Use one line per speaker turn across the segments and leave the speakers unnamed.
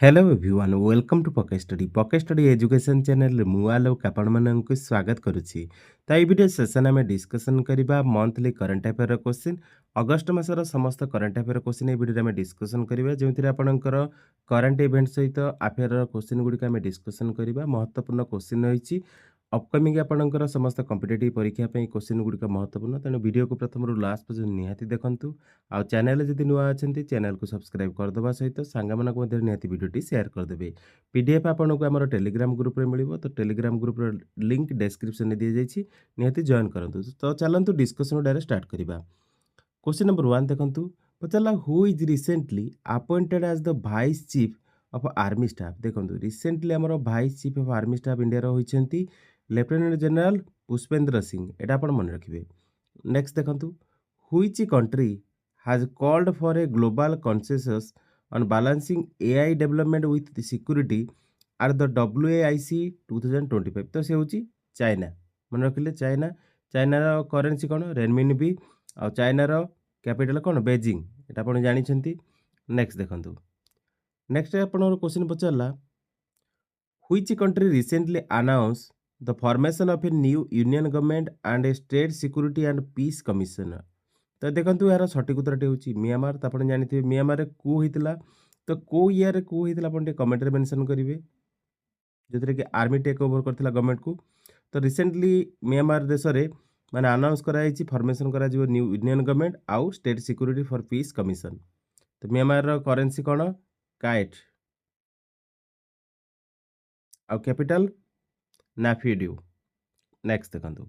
Hello everyone welcome to pocket study education channel मु आलोक आपण मानक स्वागत करुच्ची। तो ये वीडियो सेशन आम डिस्कसन करबा monthly current affair question August मासर समस्त करंट अफेयर क्वेश्चन ये वीडियो में डिस्कसन करबा जेमति आपनकर करंट इवेंट सहित अफेयर क्वेश्चन गुडी आम डिस्कसन करबा महत्वपूर्ण क्वेश्चन रही अपकमिंग आपनकर समस्त कॉम्पिटिटिव परीक्षा पे क्वेश्चन गुड़िक महत्वपूर्ण तेणु वीडियो को प्रथम लास्ट पर्यंत निहाती देखंतु आ चैनल जदि नुआ अच्छे चैनल को सब्सक्राइब करदे सहित सांगमान निहाती वीडियो शेयर करदे। पीडीएफ आपन को आम टेलीग्राम ग्रुप में मिल तो टेलीग्राम ग्रुप लिंक डिस्क्रिप्शन में दी जाइए निहाती जॉइन करंतु। तो चलतु डिस्कसन डायरेक्ट स्टार्ट करबा। क्वेश्चन नंबर 1 देखंतु पचाला who is recently appointed as the vice chief of army staff. देखंतु रिसेंटली हमर vice chief of army staff India रो होइछंती लेफ्टिनेंट जनरल पुष्पेंद्र सिंह एटा आपण मन रखिबे। नेक्स्ट देखंतु which country has called for a global consensus on balancing AI development with security at the WAIC 2025। तो से होची चाइना मन रखिले चाइना। चाइनार करेंसी कौन रेनमिनबी आ चाइनार कैपिटल कौन बेजिंग एटा आपण जानि छंती। नेक्स्ट देखंतु नेक्स्ट आपण क्वेश्चन पचारला which country recently announce the formation of a new union government and a state security and peace commissioner. तो देखंतु यार सठिक उत्तरटी होची म्यांमार। तो आपण जानिथिबे म्यांमार रे को हितला तो को ईयर रे को हितला आपण कमेंट रे मेंशन करिवे जेतरे कि आर्मी टेक ओवर करथिला गवर्नमेंट को। तो रिसेंटली म्यांमार देश रे माने अनाउंस कराई फॉर्मेशन करा जिवो न्यू यूनियन गवर्नमेंट आउ state security for peace commission. तो म्यांमार रो करेंसी कोन काइट आउ कैपिटल नाफिड्यू। नेक्स्ट देखंतु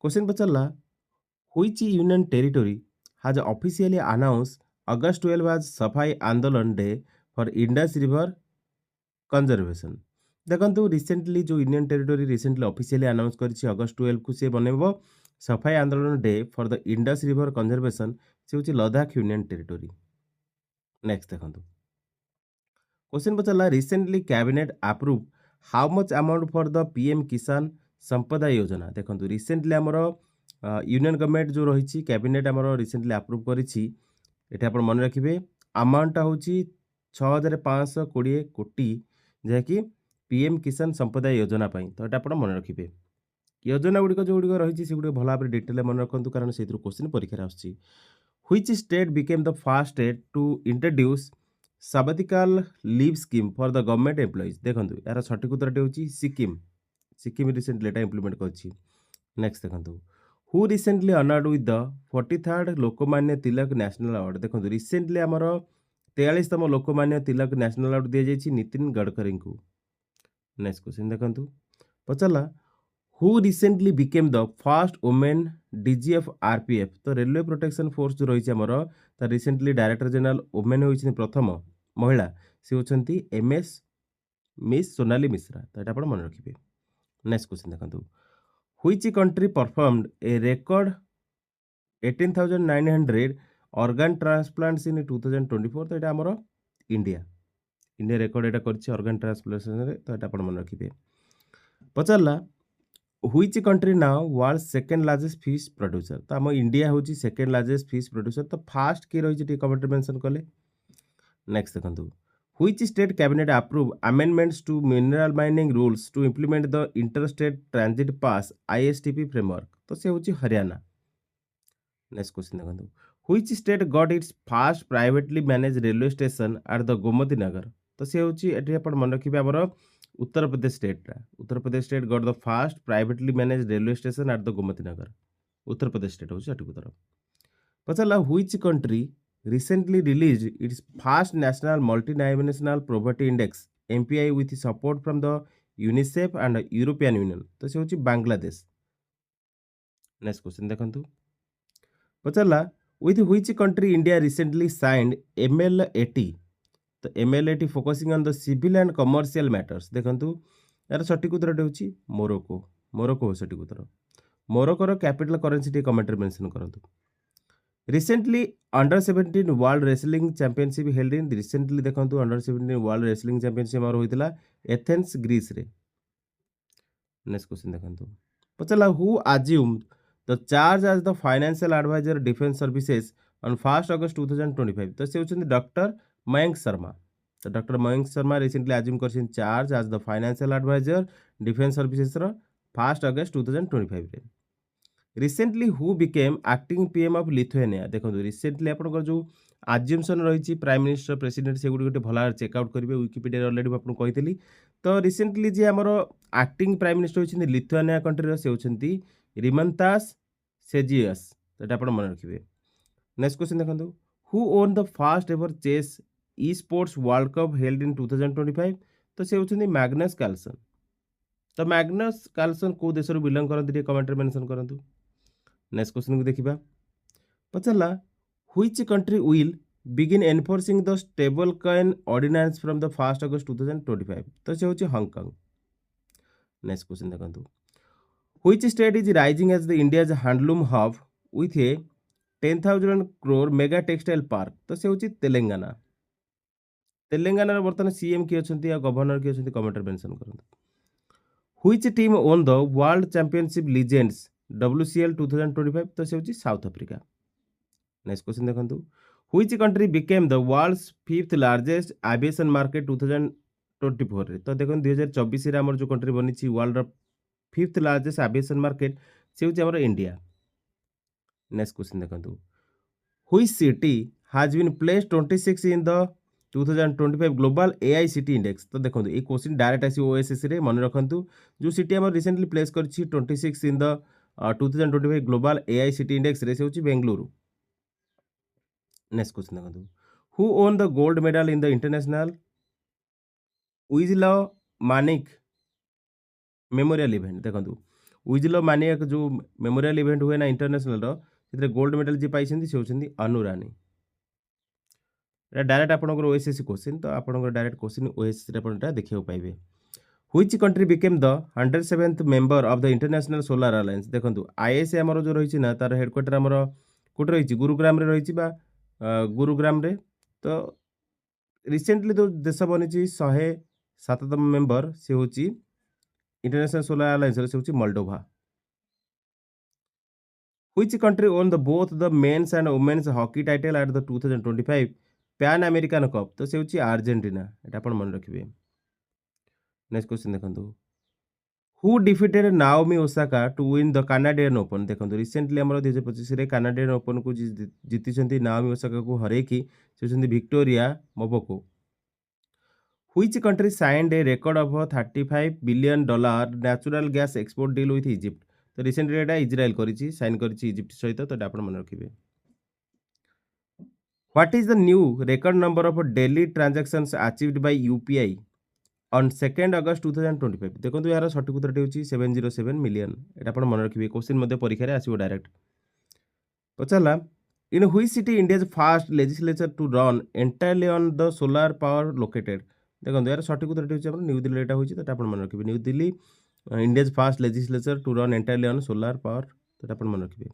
क्वेश्चन पचारला which union territory has officially announce August 12 as Safai Andolan day for Indus river conservation. देखंतु रिसेंटली जो union territory recently officially announce करिछि August 12 को से बनेबो Safai Andolan day for the Indus river conservation से होछि लद्दाख यूनियन टेरिटोरी। नेक्स्ट देखंतु क्वेश्चन पचारला recently cabinet approve how much amount for the PM Kisan Sampada योजना। देखंतु रिसेंटली हमर यूनियन गवर्नमेंट जो रही कैबिनेट हमर रिसेंटली अप्रूव करिछि एटा आपण मन रखिबे अमाउंटटा होछि 6520 कोटी जहाँकि पीएम किसान संपदा योजना पाई। तो एटा आपण मन रखिबे योजना गुड़िक जो गुड़िक रही से गुड़िक भल भाव डिटेल मन रखु कारण से क्वेश्चन परीक्षा आसुछि। Which state became the first state to introduce sabbatical leave scheme for the government employees. देखंतु यार सठिक उत्तरटी होछि सिक्किम। सिक्किम रिसेंटली एटा इंप्लीमेंट करछि। नेक्स्ट देखंतु who recently honoured with the 43rd Lokmanya Tilak national award. देखो रिसेंटली आमर 43तम लोकमान्य तिलक नेशनल अवार्ड दी जाइए नितिन गडकरी को। नेक्स्ट क्वेश्चन देखंतु पचारला who recently became the first women DG of RPF. तो रेलवे प्रोटेक्शन फोर्स जो रही है रिसेंटली डायरेक्टर जनरल वुमेन होती प्रथम महिला सी होती MS मिस सोनाली मिश्रा। तो यहाँ मन रखिए। नेक्स्ट क्वेश्चन देखंतु which country performed a record 18,900 organ transplants in 2024। तो यहाँ आमर इंडिया इंडिया रेकॉर्ड एटा करछि ऑर्गन ट्रांसप्लांटेशन रे। तो एटा मन रखिए। पचारला which country now world second largest fish producer. तो आम इंडिया होची सेकंड लार्जेस्ट फिश प्रोड्यूसर। तो फास्ट के रही कमेंट मेंशन कले। नेक्स्ट देखंतु which state cabinet approve amendments to mineral mining rules to implement the interstate transit pass ISTP framework. तो से होची हरियाणा। नेक्स्ट क्वेश्चन देखंतु which state got its first privately manage railway station at the Gomti Nagar. तो से होची एठी आपण मन रखिबे हमर Uttar Pradesh state. Uttar Pradesh state got the first privately manage railway station at the Gomti Nagar. Uttar Pradesh state होची सठिक उत्तर। पचारला which country recently released its first national multinational poverty index MPI with support from the UNICEF and European Union। तो से होची Bangladesh. Next question देखंतु पचारला with which country India recently signed ML80। तो ML80 focusing on the civil and commercial matters. देखंतु यार सठिक उत्तर होची मोरक्को। मोरक्को सठिक उत्तर। मोरक्को कैपिटल करेंसी टी कमेंट रे मेंशन करंतु। Recently under 17 world wrestling championship held in. Recently देखंतु अंडर 17 वर्ल्ड रेसलिंग चैंपियनशिप आर होइतला एथेंस ग्रीस रे। नेक्स्ट क्वेश्चन देखंतु पचला who assumed the charge as the financial adviser defence services on 1 August 2025। तो से होचंदी डॉक्टर मयंक शर्मा। तो doctor Mayank Sharma recently assume कर charge as the financial adviser defence services 1 August 2025 रे। Recently who became acting PM of Lithuania देखो रिसेंटली आपन जो आज्यूमसन रही प्राइम मिनिस्टर प्रेसिडेंट से गोटे भल चेकआउट करेंगे विकिपीडिया अलरेडी आपको कही। तो रिसेंटली जी आमर एक्टिंग प्राइम मिनिस्टर होती लिथुआनिया कंट्री से होती रिमंतास सेजियस। तो आप मन रखिए। नेक्स्ट क्वेश्चन देखो who won the first ever chess esports world cup held in 2025। तो से होती मैग्नस कार्लसन। तो मैग्नस कार्लसन को देश बिलंग करते कमेंट मेंशन करूँ। नेक्स्ट क्वेश्चन को देखा पचारा which country will begin enforcing the stablecoin ordinance from the 1 August 2025। तो से होची हांगकांग। नेक्स्ट क्वेश्चन देखो which state is rising as the India's handloom hub with a 10,000 crore mega textile park. तो से होची तेलंगाना। तेलंगाना बर्तमान सीएम किए अच्छा गवर्नर किए अच्छा कमेंट मेंशन करूँ। Which team won the world championship legends WCL 2025। तो से होची साउथ अफ्रीका। नेक्स्ट क्वेश्चन देखो which country became the world's 5th largest aviation market 2024 रे। तो देखो 2024 रे हमर जो कंट्री बनी world 5th largest aviation market से होची हमर इंडिया। नेक्स्ट क्वेश्चन देखो which city has been placed 26 in the 2025 global AICT index. तो देखो ये क्वेश्चन डायरेक्ट आसी OSSC रे मन रखंतु जो सिटी हमर रिसेंटली प्लेस करछि 26 in the 2025 global AICT index रे से होची बेंगलुरु। नेक्स्ट क्वेश्चन देखो who won the gold medal in the international उइजलो मानिक मेमोरियल इवेंट। देखो उइजलो मानिक जो मेमोरियल इवेंट हुए ना इंटरनेशनल गोल्ड मेडल जी पाई से होती अनुरानी। डायरेक्ट आपंकर OSSC क्वेश्चन। तो आप डायरेक्ट क्वेश्चन OSSC देखा पाइबे। Which country became the 107th member of the international solar alliance. देखो ISA आमर जो रही ना तार हेडक्वार्टर आमर कोटे रही गुरुग्राम रे रही गुरुग्राम रे। तो रिसेंटली जो देश बनी 107तम मेंबर से हूँ इंटरनेशनल सोलार अलायंस से हूँ Moldova. Which country won the both the men's and women's hockey title at the 2025 Pan American cup. तो से हूँ अर्जेंटीना। ये आप मन रखिए। नेक्स्ट क्वेश्चन देखो who defeated Naomi Osaka to win the Canadian open. देखो रिसेंटली आम 2025 कानाडियन ओपन को जीति नाओमी ओसाका को हरैकी से Victoria Mboko. Which country signed a record of $35 billion natural gas export deal with Egypt. तो रिसेंटली एटा इजराइल करिछि साइन करिछि इजिप्ट सहित। तो आप मन रखिए। What is the new record number of daily transactions achieved by UPI on 2 August 2025। देखो यार सठिक उत्तर होची 707 मिलियन। एटा आपण मन रखिए क्वेश्चन परीक्षा रे आसीबो डायरेक्ट। पचाला in which city India's first legislature to run entirely on the solar power located. देखो यार सठिक उत्तर होची आपण न्यू दिल्ली एटा होची। तो आपण मन रखिए New Delhi India's first legislature to run entirely on solar power. तो आपण मन रखिए।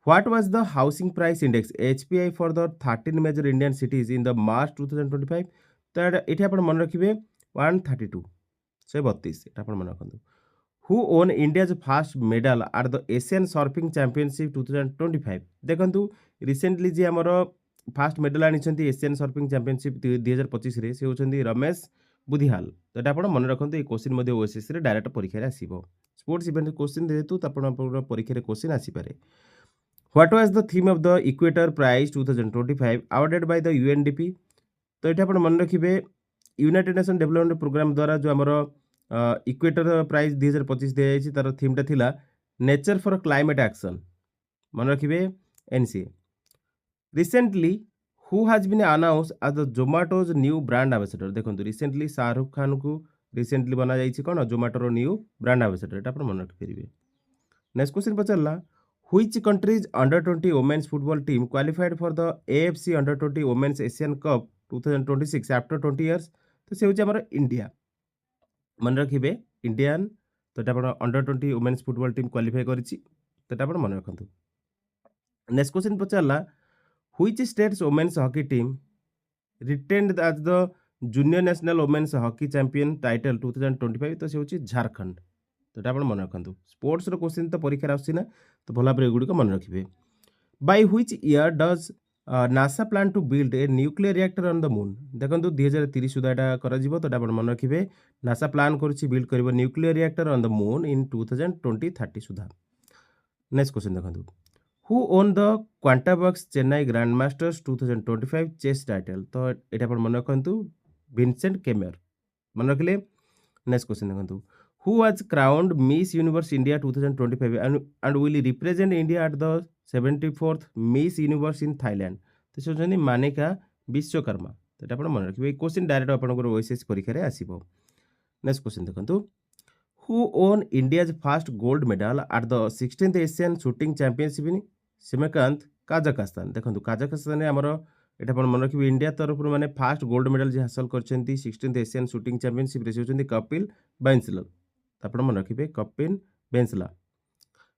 What was the housing price index HPI for the 13 major Indian cities in the March 2025। तो ये आप मन रखिए 132 132। ये मन रखु who won India's fast medal at the Asian surfing championship 2025। देखो रिसेंटली जी आमर फास्ट मेडल आनी एशियन सर्फिंग चैंपियनशिप 2025 से होती रमेश बुधिहाल। तो ये आप मन रखु ये क्वेश्चन OSSC डायरेक्ट परीक्षा आसो स्पोर्ट्स इवेंट क्वेश्चन जेहेतु परीक्षा क्वेश्चन आसीपे। What was the theme of the Equator prize 2025 awarded by the UNDP। तो ये आप मन रखिए यूनाइटेड नेशन डेवलपमेंट प्रोग्राम द्वारा जो आमर इक्वेटर प्राइज 2025 दिया जायछि तार थीमटा थिला नेचर फॉर क्लाइमेट एक्शन। मन रखिए NCA। Recently who has been announce as the Zomato's new brand ambassador. देखो रिसेंटली शाहरुख खान को रिसेंटली बना जाइछि कोन जोमाटोर न्यू ब्रांड एम्बेसडर। एटा मन रखिए। नेक्स्ट क्वेश्चन पचारला which countries under 20 women's football team qualified for the AFC under 20 women's Asian cup 2026 after 20 years. तो से हूँ इंडिया। मन रखिए इंडियन। तो ये under 20 women's football team qualify करिछि। तो ये मन रखु। नेक्स्ट क्वेश्चन पचारला which states women's hockey team retained as the junior national women's hockey champion title 2025। तो से हूँ झारखंड। तो ये मन रखु स्पोर्ट्स क्वेश्चन तो परीक्षा आसना। तो भल भाव एगुड़िक मन रखिए। By which year does NASA plan to build a nuclear reactor on the moon देखो 2030 सुधा यहाँ कर तो मन रखिए नासा प्लान करुच्ची बिल्ड कर nuclear reactor on the moon in 2030 सुधा। नेक्स्ट क्वेश्चन देखो who won the Quantbox Chennai grand masters 2025 chess title तो ये मन रखु विंसेंट केमर मन रखिले। नेक्स्ट क्वेश्चन देखो who was crowned Miss Universe India 2025 and will represent India at the 74th miss universe in Thailand तो से होती मानिका विश्वकर्मा तो ये मन रखिए क्वेश्चन डायरेक्ट आपंकर ओएसएस परीक्षा आसो। नेक्स्ट क्वेश्चन देखो who won India's first gold medal at the 16th Asian shooting championship in Shymkent Kazakhstan देखो काजाकस्तान आमर यहाँ मन रखिए इंडिया तरफ मैंने फास्ट गोल्ड मेडल जी हासिल कर 16th एशियन शूटिंग चैंपियनशिप से होती कपिल बैंसल आप मन रखिए कपिल बेंसला।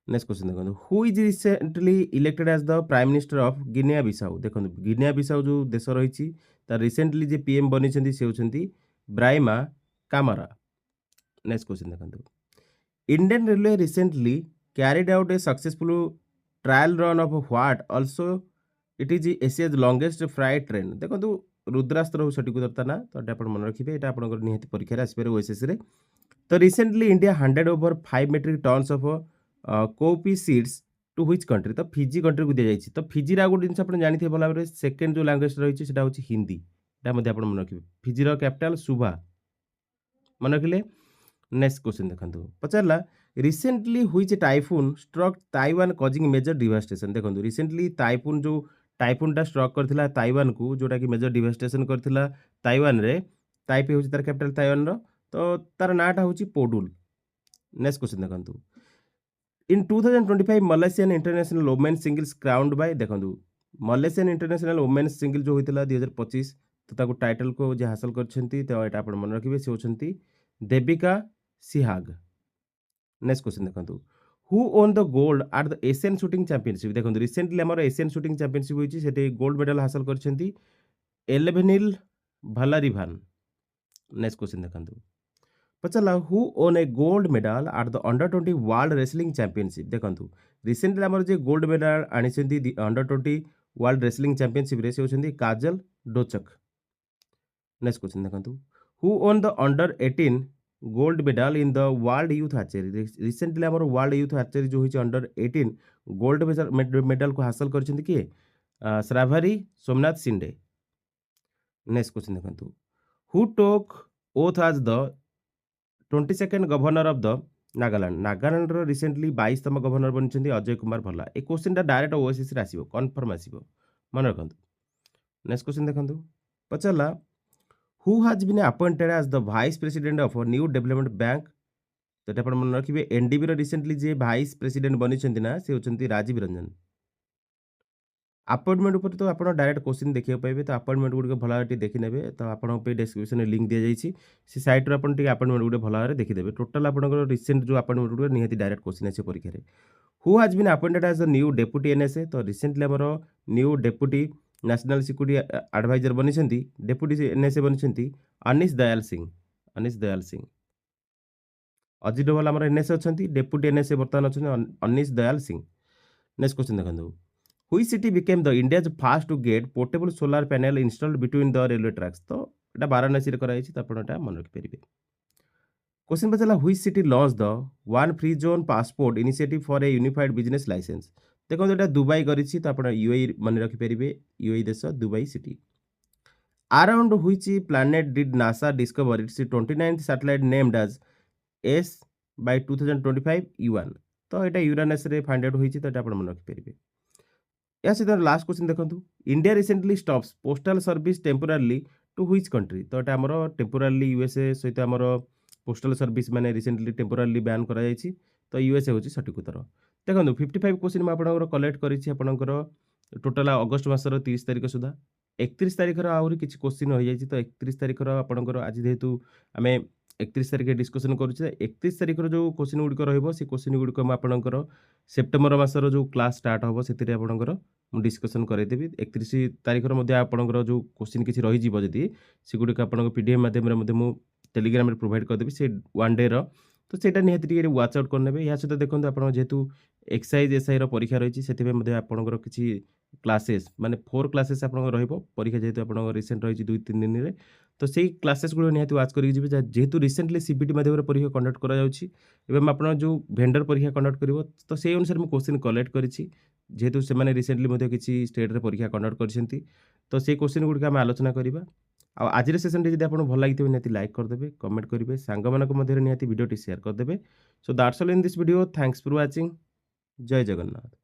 नेक्स्ट क्वेश्चन देखो who is recently elected as the prime minister of Guinea Bissau देखो गिनिया बिसाऊ जो देश रही रिसेंटली जे पीएम बनी से होती ब्राइमा कामारा। नेक्स्ट क्वेश्चन देखो Indian railway recently carried out a successful trial run of what also it is Asia's longest freight train देखो रुद्रास्त्र हो सटीक उत्तर ना तो आप मन रखिए यहाँ आप निहत परीक्षा आसपे ओएसएस रे तो recently India handed over 5 metric tons of cowpea seeds to which country तो फिजी कंट्री को दी जाइए तो फिजी गोटे जिन आप जानते भल भाव सेकेंड जो लांगुएज रही है हूँ हिंदी यहाँ आप मन रखिए फिजीर कैपिटाल सुभा मन रखिले। नेक्स्ट क्वेश्चन देखो पचारा recently which typhoon struck Taiwan causing major devastation देखो रिसेंटली टाइफून जो टाइफूनटा स्ट्रक करथिला ताइवान को जोटा कि मेजर डिवास्टेशन करथिला ताइवान रे ताइपे होची तार कैपिटल ताइवान रो तो तार नाटा होची पोडुल। नेक्स्ट क्वेश्चन देखो in 2025 Malaysian international women's singles crowned by देखो मलेशियन इंटरनेशनल वुमेन्स सिंगल जो होता 2025 तो ताको टाइटल को जे हासिल करछंती तो एटा आपण मन रखिबे से होछंती देविका सिहाग। नेक्स्ट क्वेश्चन देखो who won the gold at the Asian shooting championship देखो रिसेंटली आम एशियन शूटिंग चैंपियनशिप होती से गोल्ड मेडल हासिल करछंती एलेवेनिल भलारिभान। नेक्स्ट क्वेश्चन देखो पचारा who won a gold medal at the under 20 world wrestling championship देखो रिसेंटली आम जो गोल्ड मेडल आनी अंडर 20 वर्ल्ड रेसलिंग चैंपियनशिप से होती काजल डोचक। नेक्स्ट क्वेश्चन देखो who won the under 18 gold medal in the world youth archery recently आम world youth archery जो होती अंडर 18 गोल्ड मेडल को हासिल कर किए श्राभारी सोमनाथ सिंडे। नेक्स्ट क्वेश्चन देखो who took oath as the 22nd governor of the Nagaland Nagaland recently 22तम गवर्नर बनी अजय कुमार भल्ला ए क्वेश्चन डायरेक्ट ओएसएस रे आसीबो कन्फर्म आसीबो मन रखु। नेक्स्ट क्वेश्चन देखो पचारा who has been appointed as the vice president of New Development Bank तो ये मन रखिए एनडीबी रिसेंटली जे वाइस प्रेसिडेंट बनी ना से होती राजीव रंजन। अपॉइंटमेंट ऊपर तो आप डायरेक्ट क्वेश्चन देखा पाए तो अपॉइंटमेंट गुड़ भल भाव देखने तो आप डिस्क्रिप्शन लिंक दी जाइए से सैट्रु आप अपॉइंटमेंट गुड़ भल भाव देखीदे टोटाल आप रिसेंट जो अपॉइंटमेंट गुड़ निहाती डायरेक्ट क्वेश्चन आसे परीक्षा रे who has been appointed as the new deputy NSA तो रिसेंटली आमर new deputy national security advisor बनी डेप्यूटी एनएसए बनी अनिश दयाल सिंह अजित डोभाल आमर एनएसए अच्छा डेप्यूटी एनएसए बर्तमान अच्छा अनिश दयाल सिंह। नेक्स्ट क्वेश्चन देखो which city became the India's fast to get portable solar panel installed between the railway tracks तो ये वाराणसी कराई तो आप मन रखिपारे। क्वेश्चन पचारा which city launched the one free zone passport initiative for a unified business licence देखो यहाँ Dubai करी तो आप यूएई मन रखिपारे यूएई देश Dubai city. Around which planet did NASA discover its 29th satellite named as S by 2025 UN तो यहाँ यूरानस रे फाइंड आउट होती तो आप मन रखिपारे। या सहित लास्ट क्वेश्चन देखो India recently stops postal service temporary to which country तो ये आमर टेम्पोरारी यूएसए सहित आमर पोस्टल सर्विस मैंने रिसेंटली टेम्पोरारी बैन कर तो यूएसए हूँ सठिक उत्तर। देखो 55 क्वेश्चन मुझे कलेक्ट कर टोटाल अगस्ट मासर 30 तारिख सुधा 31 तारिखर आहरी किसी क्वेश्चन हो जाए तो 31 तारिखर आपंकर आज जेहेतु आम 31 तारिख डिस्कसन करुचे 31 तारिखर जो क्वेश्चन गुड़िक रही क्वेश्चन गुड़िक मुझे सेप्टेम्बर मासर जो क्लास स्टार्ट हम से आपंकर डिस्कसन करदेवी 31 तारिखर आपंकर जो क्वेश्चन किसी रही जदि से गुड़िक आप पीडीएफ माध्यम टेलीग्राम में प्रोवाइड करदेवी से वन डे तो सेटा निहाती व्वाच आउट करने या सहित देखो आप जेहेतु एक्साइज एसआई परीक्षा रही है आपंकर किसी क्लासेस माने 4 क्लासेस आपन रहइबो परीक्षा जेहेतु आपन रिसेंट रहिछि 2-3 दिन रे तो सेही क्लासेस गुलो निहाती वाच करिक जिबे जेहेतु रिसेंटली सीबीटी माध्यम परीक्षा कंडक्ट करा जाउछि एवं आपन जो भेंडर परीक्षा कंडक्ट करिवो तो सेही अनुसार मु क्वेश्चन कलेक्ट करिछि जेहेतु से माने रिसेंटली मध्ये किछि स्टेट रे परीक्षा कंडक्ट करछन्ती तो सेही क्वेश्चन गुडी हम आलोचना करिबा आ आज रे सेशन जदि आपन भल लागिथिबे निहाती लाइक करदेबे कमेंट करिवे सांग मानक मध्ये निहाती वीडियो टी शेयर करदेबे so that's all in this video thanks for watching जय जगन्नाथ।